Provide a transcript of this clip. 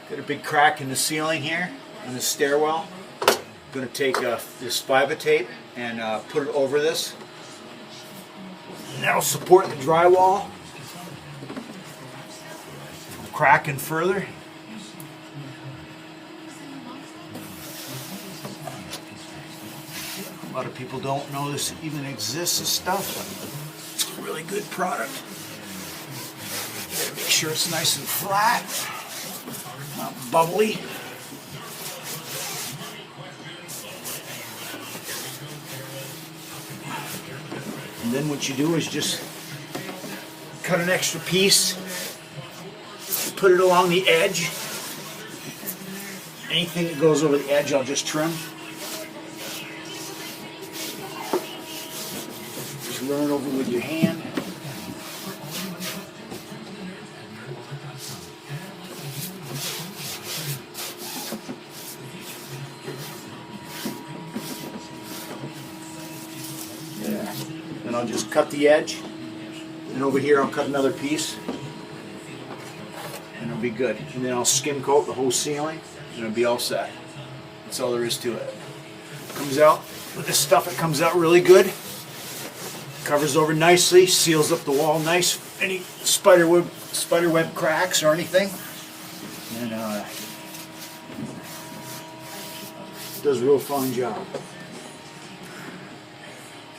Got a big crack in the ceiling here, in the stairwell. I'm going to take this 5 tape and put it over this. And that'll support the drywall from cracking further. A lot of people don't know this even exists, this stuff. It's a really good product. You gotta make sure it's nice and flat, not bubbly. And then what you do is just cut an extra piece, put it along the edge. Anything that goes over the edge, I'll just trim. Just run it over with your hand. Then I'll just cut the edge, and over here I'll cut another piece, and it'll be good. And then I'll skim coat the whole ceiling, and it'll be all set. That's all there is to it. Comes out with this stuff. It comes out really good. Covers over nicely, seals up the wall nice. Any spider web cracks or anything, and does a real fine job.